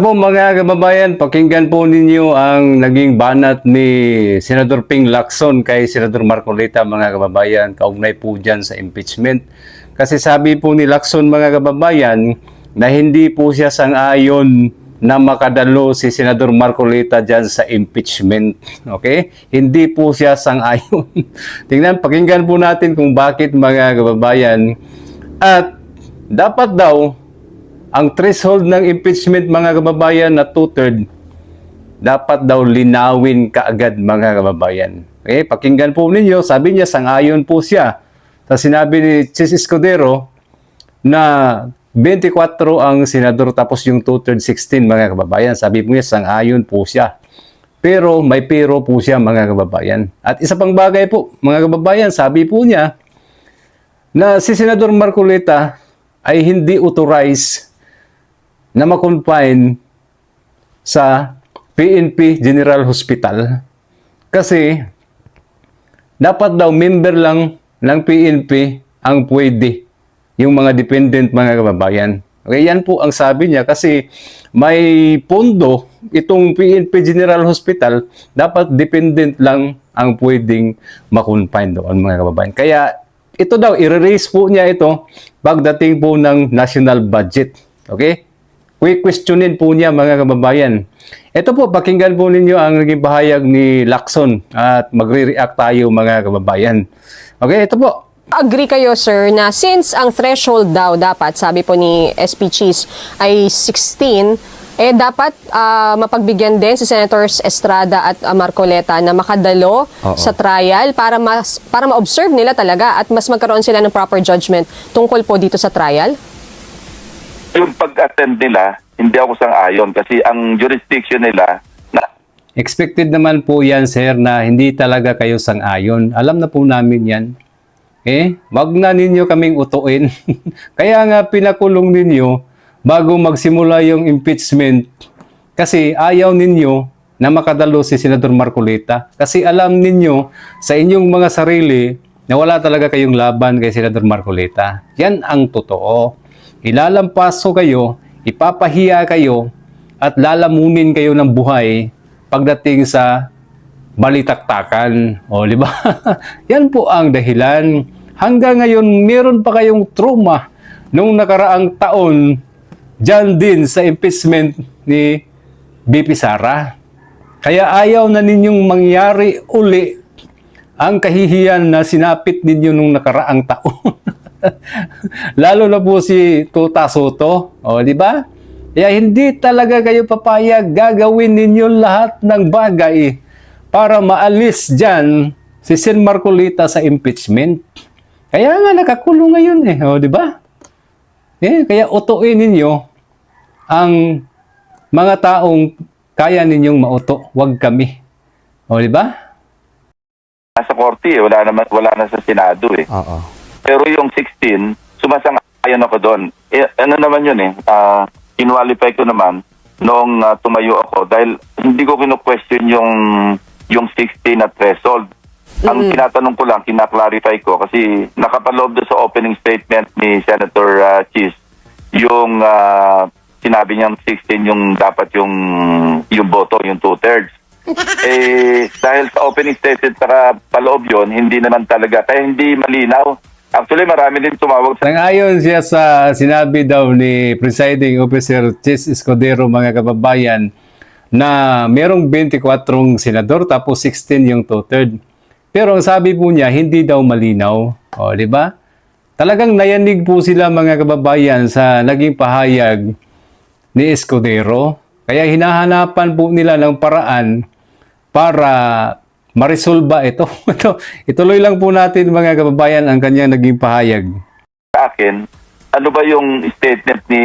Po mga kababayan, pakinggan po ninyo ang naging banat ni Senador Ping Lacson kay Senador Marcolita mga kababayan, kaugnay po dyan sa impeachment. Kasi sabi po ni Lacson mga kababayan na hindi po siya sang-ayon na makadalo si Senador Marcolita dyan sa impeachment. Okay? Hindi po siya sang-ayon. Tingnan, pakinggan po natin kung bakit mga kababayan. At dapat daw ang threshold ng impeachment mga kababayan na 2/3 dapat daw linawin kaagad mga kababayan. Okay, pakinggan po ninyo, sabi niya sang-ayon po siya sa sinabi ni Chis Escudero na 24 ang senador tapos yung 2/3 16 mga kababayan. Sabi po niya sang-ayon po siya. Pero may pero po siya mga kababayan. At isa pang bagay po mga kababayan, sabi po niya na si Senador Marcolita ay hindi authorized na ma-confine sa PNP General Hospital kasi dapat daw member lang ng PNP ang pwede, yung mga dependent mga kababayan. Okay, yan po ang sabi niya kasi may pondo itong PNP General Hospital, dapat dependent lang ang pwedeng ma-confine doon mga kababayan. Kaya ito daw, i-raise po niya ito pagdating po ng national budget. Okay? Questionin po niya mga kababayan. Ito po, pakinggan po ninyo ang naging pahayag ni Lacson at magre-react tayo mga kababayan. Okay, ito po. Agree kayo sir na since ang threshold daw dapat, sabi po ni SP Cheese, ay 16, dapat mapagbigyan din si Senators Estrada at Marcoleta na makadalo sa trial para ma-observe nila talaga at mas magkaroon sila ng proper judgment tungkol po dito sa trial? Yung pag-attend nila, hindi ako sang-ayon kasi ang jurisdiction nila na expected naman po yan, sir, na hindi talaga kayo sang-ayon. Alam na po namin yan. Wag na ninyo kaming utuin. Kaya nga pinakulong ninyo bago magsimula yung impeachment kasi ayaw ninyo na makadalo si Senador Marcolita. Kasi alam ninyo sa inyong mga sarili na wala talaga kayong laban kay Senador Marcolita. Yan ang totoo. Ilalampaso kayo, ipapahiya kayo, at lalamunin kayo ng buhay pagdating sa balitaktakan. O, di ba? Yan po ang dahilan. Hanggang ngayon, meron pa kayong trauma nung nakaraang taon dyan din sa impeachment ni BP Sara. Kaya ayaw na ninyong mangyari uli ang kahihiyan na sinapit ninyo nung nakaraang taon. Lalo na po si Tuta Soto, di ba? Kaya hindi talaga kayo papayag, gagawin ninyo lahat ng bagay para maalis dyan si Sen Marcolita sa impeachment. Kaya nga nakakulong ngayon di ba? Kaya utuin ninyo ang mga taong kaya ninyong mauto, wag kami. Di ba? nasa korte, wala na sa Senado . Pero yung 16, sumasang-ayon ako doon. Ano naman yun kinwalify ko naman noong tumayo ako dahil hindi ko kino-question yung 16 na threshold. Ang tinatanong ko lang, kina-clarify ko kasi nakapaloob doon sa opening statement ni Senator Cheese yung sinabi niyang 16 yung dapat yung boto, yung 2/3. Dahil sa opening statement saka paloob yun, hindi naman talaga, kaya hindi malinaw. Actually, marami din tumawag sa... Nang-ayon siya sa sinabi daw ni Presiding Officer Chis Escudero, mga kababayan, na merong 24 senador tapos 16 yung 2/3. Pero ang sabi po niya, hindi daw malinaw. Di ba? Talagang nayanig po sila mga kababayan sa naging pahayag ni Escudero. Kaya hinahanapan po nila ng paraan para marisolba ito. Ituloy lang po natin mga kababayan ang kanyang naging pahayag. Sa akin, ano ba yung statement ni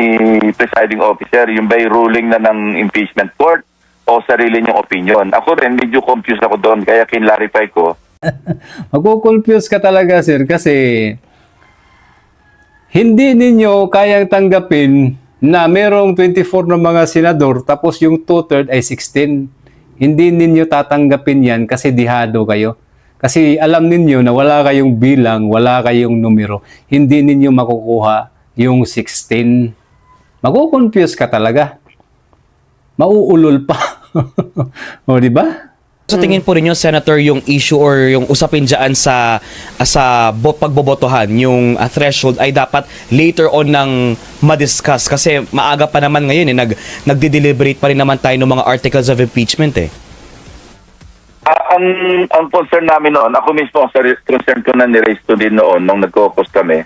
Presiding Officer? Yung ba ruling na ng impeachment court o sarili niyong opinion? Ako rin, medyo confused ako doon kaya kinlarify ko. Magko-confuse ka talaga, sir, kasi hindi ninyo kayang tanggapin na merong 24 na mga senador tapos yung 2/3 ay 16. Hindi ninyo tatanggapin yan kasi dihado kayo. Kasi alam ninyo na wala kayong bilang, wala kayong numero. Hindi ninyo makukuha yung 16. Magko-confuse ka talaga. mauulol pa. O, di ba? Sa tingin po ninyo, Senator, yung issue or yung usapin dyan sa pagbobotohan, yung threshold ay dapat later on nang madiscuss kasi maaga pa naman ngayon nagde-deliberate pa rin naman tayo ng mga articles of impeachment eh. Ang concern namin noon, ako mismo sa concern ko na ni-raise to din noon nung nag-caucus kami,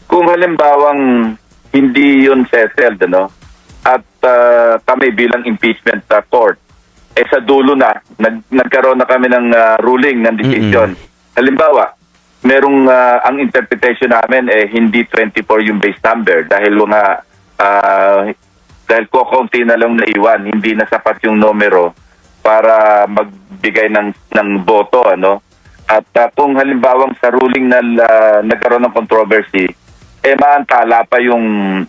kung halimbawang hindi yun settled, at kami bilang impeachment court, sa dulo na, nagkaroon na kami ng ruling, ng decision. Halimbawa, merong ang interpretation namin hindi 24 yung base number dahil dahil kukunti na lang naiwan, hindi na sapat yung numero para magbigay ng boto, At kung halimbawang sa ruling na nagkaroon ng controversy, maantala pa yung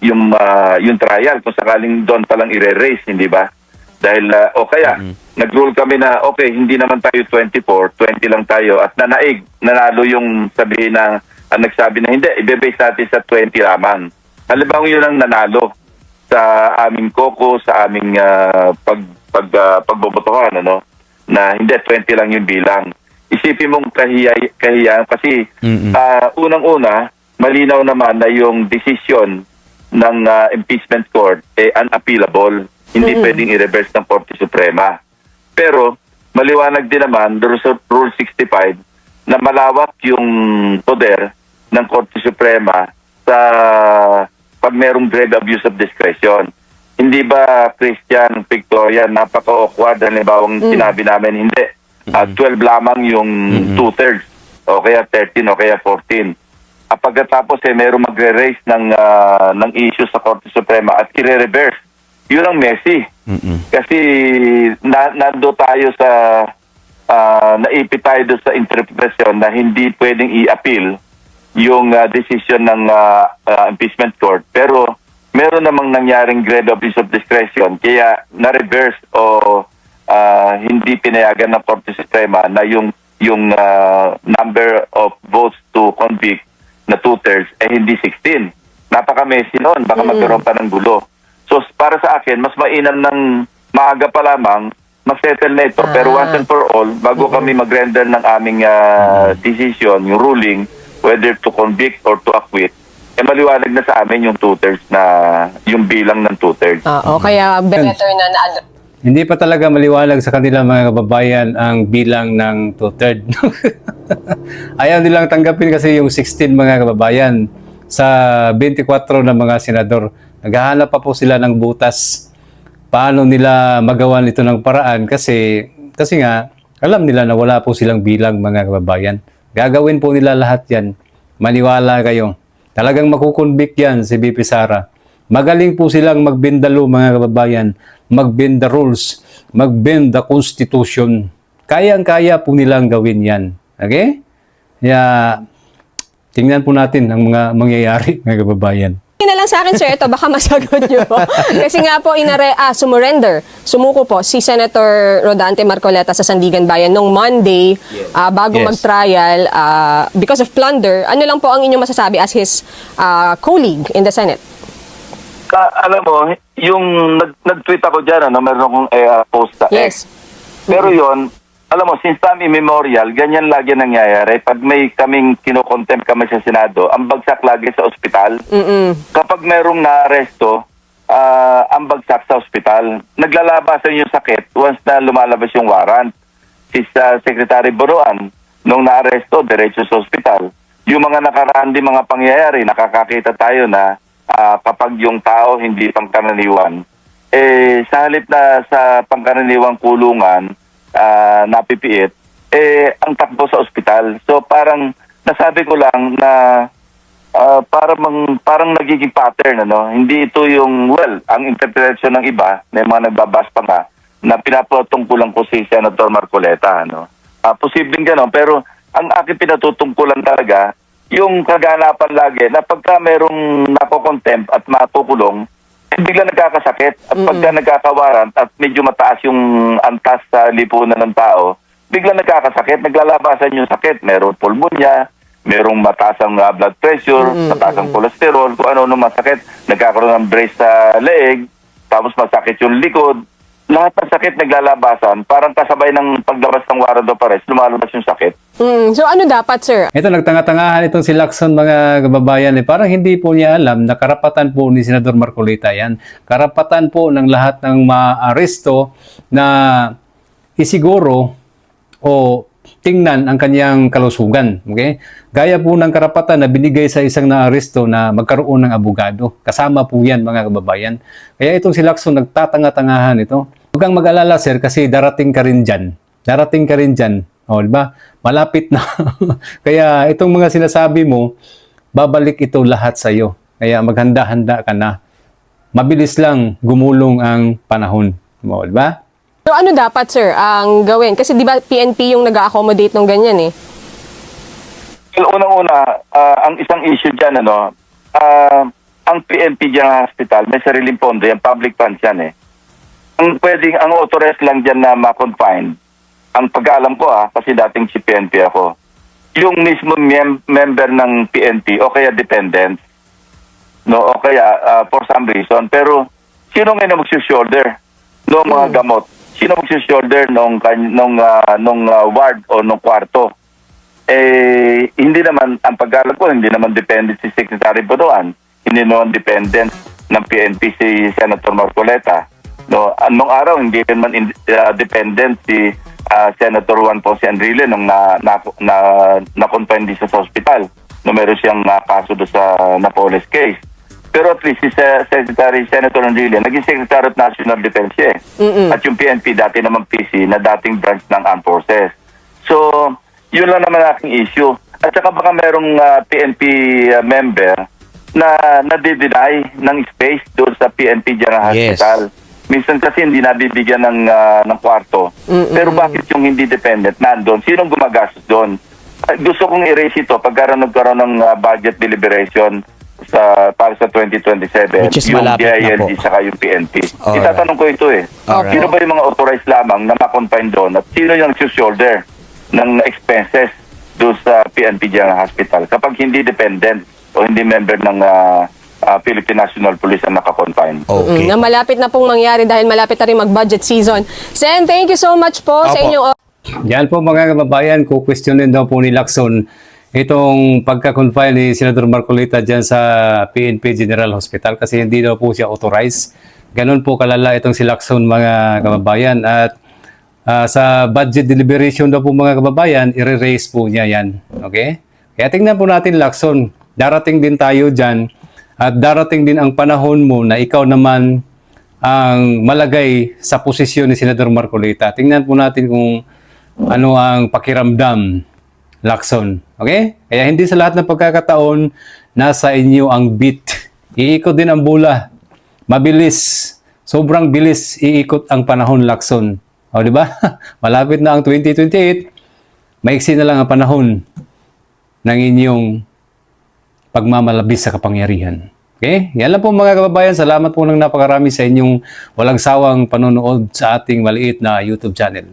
trial kung sakaling doon pa lang i-raise, hindi ba? Dahil, kaya, nag-rule kami na, okay, hindi naman tayo 24, 20 lang tayo. At nanalo yung sabihin na, nagsabi na, hindi, i-base natin sa 20 lamang. Halimbawa yun ang nanalo sa aming caucus, sa aming pagbobotohan, na hindi, 20 lang yung bilang. Isipin mong kahiyaan kasi unang-una, malinaw naman na yung decision ng impeachment court unappealable. Hindi pwedeng i-reverse ng Korte Suprema. Pero maliwanag din naman doon sa Rule 65 na malawak yung poder ng Korte Suprema sa pag merong grave abuse of discretion. Hindi ba, Christian, Victoria, napaka-awkward, halimbawang sinabi namin, hindi. 12 lamang yung 2/3, o kaya 13, o kaya 14. Pagkatapos merong magre-raise ng issue sa Korte Suprema at i-reverse. Yun ang messy. Kasi nando tayo sa naipit tayo doon sa interpretasyon na hindi pwedeng i-appeal yung decision ng impeachment court. Pero meron namang nangyaring grave abuse of discretion kaya na-reverse o hindi pinayagan ng Korte Suprema na yung number of votes to convict na 2/3 hindi 16. Napaka-messy noon. Baka magkaroon pa ng gulo. So, para sa akin, mas mainam ng maaga pa lamang mag-settle na ito. Pero once and for all, bago kami mag-render ng aming decision, yung ruling, whether to convict or to acquit, maliwanag na sa amin yung 2/3 na, yung bilang ng 2/3. Kaya better na Hindi pa talaga maliwanag sa kanila mga kababayan ang bilang ng 2/3. Ayaw nilang tanggapin kasi yung 16 mga kababayan sa 24 na mga senador. Naghahanap pa po sila ng butas. Paano nila magawan ito ng paraan kasi nga alam nila na wala po silang bilang mga kababayan. Gagawin po nila lahat yan. Maniwala kayo. Talagang makukonvict yan si BP Sara. Magaling po silang magbendalo mga kababayan. Magbend the rules. Magbend the constitution. Kayang-kaya po nilang gawin yan. Okay? Kaya tingnan po natin ang mga mangyayari mga kababayan. na lang sa akin, sir, ito, baka masagot nyo. Kasi nga po, sumuko po si Senator Rodante Marcoleta sa Sandigan Bayan nung Monday, bago mag-trial, because of plunder. Ano lang po ang inyong masasabi as his colleague in the Senate? Alam mo, yung nag-tweet ako dyan, meron akong post sa X. Pero yon, alam mo, since time immemorial, ganyan lagi nangyayari. Pag may kaming kinokontempt kami sa Senado, ang bagsak lagi sa ospital. Kapag merong naaresto, ang bagsak sa ospital. Naglalabasan yung sakit once na lumalabas yung warrant. Si Secretary Boruan, nung naaresto, diretso sa ospital. Yung mga nakaraan din mga pangyayari, nakakakita tayo na kapag yung tao hindi pangkaraniwan, sa halip na sa pangkaraniwang kulungan, napipiit, ang takbo sa ospital. So parang nasabi ko lang na parang nagiging pattern, Hindi ito yung, ang interpretation ng iba, may mga nagbabas pa nga, na pinapatungkulan ko si Senator Marcoleta, posibleng gano'n, pero ang aking pinatutungkulan talaga, yung kaganapan lagi, na pagka merong nakokontempt at mapukulong, bigla nagkakasakit at pagka nagkakawaran at medyo mataas yung antas sa lipunan ng tao, bigla nagkakasakit, naglalabasan yung sakit. Meron pulmonya, merong mataas ang blood pressure, mataas ang cholesterol, kung ano masakit. Nagkakaroon ng brace sa leeg, tapos masakit yung likod. lahat ng sakit naglalabasan, parang kasabay ng paglabas ng warrant of arrest, lumalabas yung sakit. So ano dapat, sir? Ito, nagtanga-tangahan itong si Lacson, mga kababayan. Parang hindi po niya alam na karapatan po ni Senador Marcolita yan. Karapatan po ng lahat ng maaresto na isiguro o tingnan ang kanyang kalusugan. Okay? Gaya po ng karapatan na binigay sa isang naaresto na magkaroon ng abogado. Kasama po yan, mga kababayan. Kaya itong si Lacson, nagtatanga-tangahan ito. Huwag kang mag-alala, sir, kasi darating ka rin dyan. Darating ka rin dyan. O, diba? Malapit na. Kaya itong mga sinasabi mo, babalik ito lahat sa iyo. Kaya maghanda-handa ka na. Mabilis lang gumulong ang panahon. O, diba? So ano dapat, sir, ang gawin? Kasi di ba PNP yung nag-accommodate ng ganyan eh? Well, unang-una, ang isang issue dyan, ang PNP General Hospital, may sariling pondo, yung public funds yan eh. Ang authorized lang dyan na ma-confine, ang pag-aalam ko kasi dating si PNP ako, yung mismo member ng PNP o kaya dependent, no, o kaya for some reason, pero sino nga na mag-shoulder ng mga gamot? Sino mag-shoulder nung ward o nung kwarto? Hindi naman, ang pag-aalam ko, hindi naman dependent si Secretary Bodoan, hindi naman dependent ng PNP si Senator Marcoleta. No, anong araw hindi naman dependent si Senator Juan Ponce Enrile nung na-confine din sa hospital. No, meron siyang kaso do sa Napoles case. Pero at least si Senator Enrile naging Secretary of National Defense siya eh. At yung PNP dati naman PC na dating branch ng Armed Forces. So, yun lang naman aking issue. At saka baka merong PNP member na nade-deny ng space doon sa PNP General Yes. Hospital. Minsan kasi hindi nabibigyan ng kwarto. Pero bakit yung hindi dependent nandun? Sinong gumagastos doon? Gusto kong erase ito pagkaroon nagkaroon ng budget deliberation para sa 2027. Which is yung malapit na DILG po. saka yung PNP. Alright. Itatanong ko ito eh. Alright. Sino ba yung mga authorized lamang na ma-confine doon? At sino yung shoulder ng expenses doon sa PNP General Hospital kapag hindi dependent o hindi member ng Philippine National Police ang naka-confine? Okay. Na malapit na pong mangyari dahil malapit na rin mag-budget season. Sen, thank you so much po sa Opo. inyong Yan po, mga kababayan, kukwestiyonin daw po ni Lacson itong pagka-confine ni Senador Marcolita dyan sa PNP General Hospital kasi hindi daw po siya authorized. Ganon po kalala itong si Lacson, mga kababayan. At sa budget deliberation daw po, mga kababayan, i-raise po niya yan. Okay? Kaya tingnan po natin, Lacson. Darating din tayo dyan at darating din ang panahon mo na ikaw naman ang malagay sa posisyon ni Senador Marcolita. Tingnan po natin kung ano ang pakiramdam, Lacson. Okay? Kaya hindi sa lahat ng pagkakataon, nasa inyo ang beat. Iikot din ang bola. Mabilis. Sobrang bilis iikot ang panahon, Lacson. O, di ba? Malapit na ang 2028. Maiksi na lang ang panahon ng inyong pagmamalabis sa kapangyarihan. Okay? Yan lang po, mga kababayan. Salamat po ng napakarami sa inyong walang sawang panonood sa ating maliit na YouTube channel.